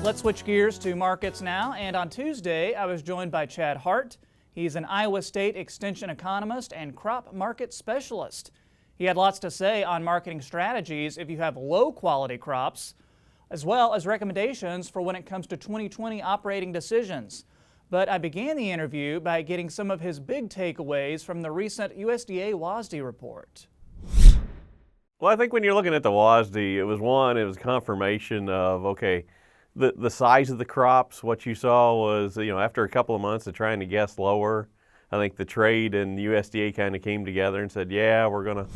Let's switch gears to markets now, and on Tuesday I was joined by Hart. He's an Iowa State Extension Economist and crop market specialist. He had lots to say on marketing strategies if you have low quality crops, as well as recommendations for when it comes to 2020 operating decisions. But I began the interview by getting some of his big takeaways from the recent USDA WASDE report. Well, I think when you're looking at the WASDE, it was confirmation of, okay, the size of the crops. What you saw was, after a couple of months of trying to guess lower, I think the trade and the USDA kind of came together and said, yeah, we're going to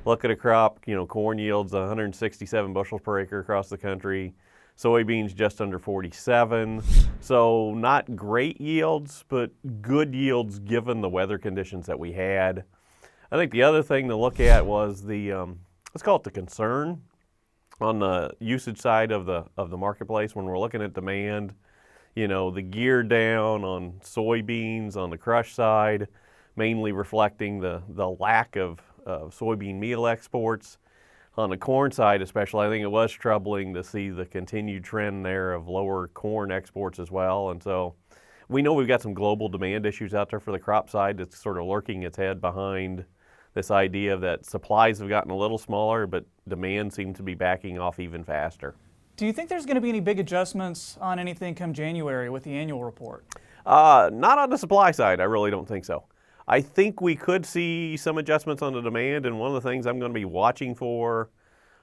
look at a crop, corn yields 167 bushels per acre across the country, soybeans just under 47. So not great yields, but good yields given the weather conditions that we had. I think the other thing to look at was the, let's call it the concern on the usage side of the marketplace when we're looking at demand. The gear down on soybeans on the crush side, mainly reflecting the lack of soybean meal exports. On the corn side especially, I think it was troubling to see the continued trend there of lower corn exports as well. And so we know we've got some global demand issues out there for the crop side that's sort of lurking its head behind this idea that supplies have gotten a little smaller, but demand seems to be backing off even faster. Do you think there's going to be any big adjustments on anything come January with the annual report? Not on the supply side. I really don't think so. I think we could see some adjustments on the demand, and one of the things I'm going to be watching for,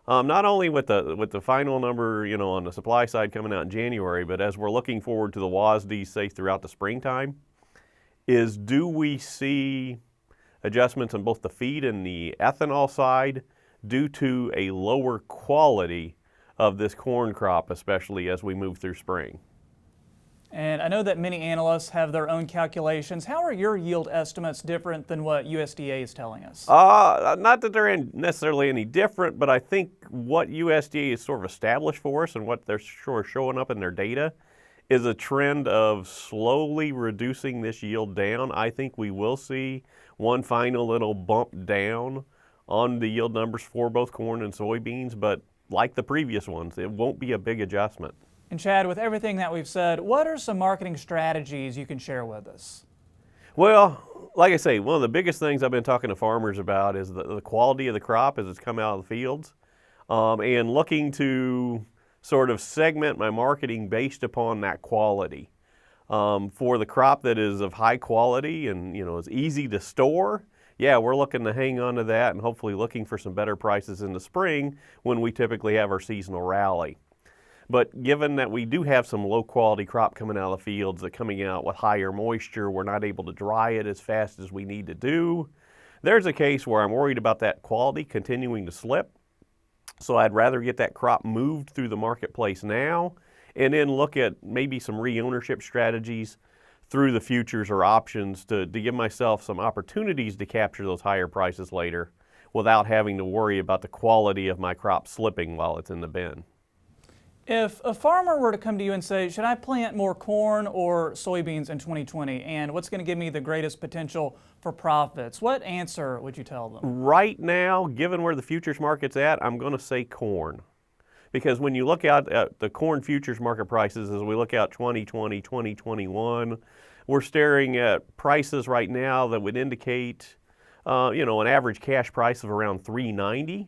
not only with the final number, on the supply side coming out in January, but as we're looking forward to the WASDE, say throughout the springtime, is do we see adjustments on both the feed and the ethanol side due to a lower quality of this corn crop, especially as we move through spring. And I know that many analysts have their own calculations. How are your yield estimates different than what USDA is telling us? Not that they're necessarily any different, but I think what USDA has sort of established for us and what they're sort of showing up in their data is a trend of slowly reducing this yield down. I think we will see one final little bump down on the yield numbers for both corn and soybeans, but like the previous ones, it won't be a big adjustment. And Chad, with everything that we've said, what are some marketing strategies you can share with us? Well, like I say, one of the biggest things I've been talking to farmers about is the quality of the crop as it's come out of the fields, and looking to sort of segment my marketing based upon that quality. For the crop that is of high quality and is easy to store, yeah, we're looking to hang on to that and hopefully looking for some better prices in the spring when we typically have our seasonal rally. But given that we do have some low quality crop coming out of the fields that coming out with higher moisture, we're not able to dry it as fast as we need to do. There's a case where I'm worried about that quality continuing to slip. So I'd rather get that crop moved through the marketplace now and then look at maybe some re-ownership strategies through the futures or options to give myself some opportunities to capture those higher prices later without having to worry about the quality of my crop slipping while it's in the bin. If a farmer were to come to you and say, should I plant more corn or soybeans in 2020, and what's going to give me the greatest potential for profits, what answer would you tell them? Right now, given where the futures market's at, I'm going to say corn. Because when you look out at the corn futures market prices, as we look out 2020, 2021, we're staring at prices right now that would indicate, an average cash price of around $3.90.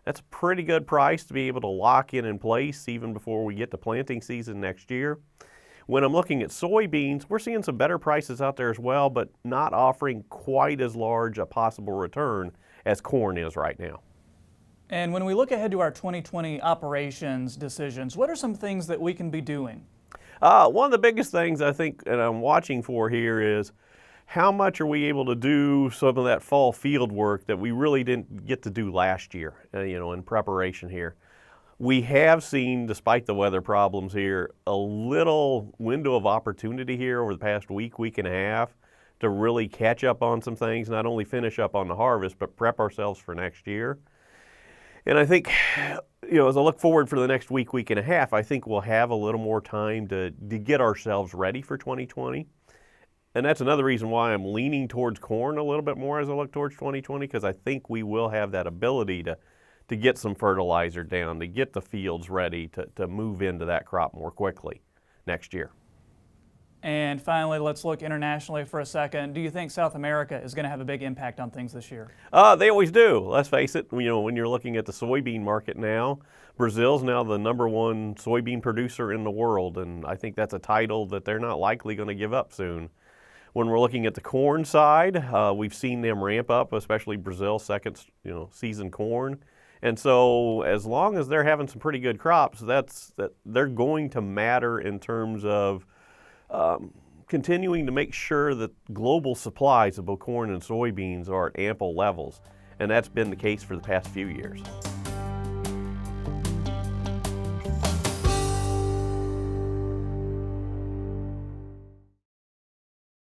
That's a pretty good price to be able to lock in place even before we get to planting season next year. When I'm looking at soybeans, we're seeing some better prices out there as well, but not offering quite as large a possible return as corn is right now. And when we look ahead to our 2020 operations decisions, what are some things that we can be doing? One of the biggest things I think and I'm watching for here is how much are we able to do some of that fall field work that we really didn't get to do last year, in preparation here. We have seen, despite the weather problems here, a little window of opportunity here over the past week and a half to really catch up on some things, not only finish up on the harvest, but prep ourselves for next year. And I think, as I look forward for the next week and a half, I think we'll have a little more time to get ourselves ready for 2020. And that's another reason why I'm leaning towards corn a little bit more as I look towards 2020, because I think we will have that ability to get some fertilizer down, to get the fields ready to move into that crop more quickly. next year. And finally, let's look internationally for a second. Do you think South America is going to have a big impact on things this year? They always do. Let's face it, when you're looking at the soybean market now, Brazil's now the #1 soybean producer in the world, and I think that's a title that they're not likely going to give up soon. When we're looking at the corn side, we've seen them ramp up, especially Brazil's second season corn. And so as long as they're having some pretty good crops, they're going to matter in terms of continuing to make sure that global supplies of both corn and soybeans are at ample levels. And that's been the case for the past few years.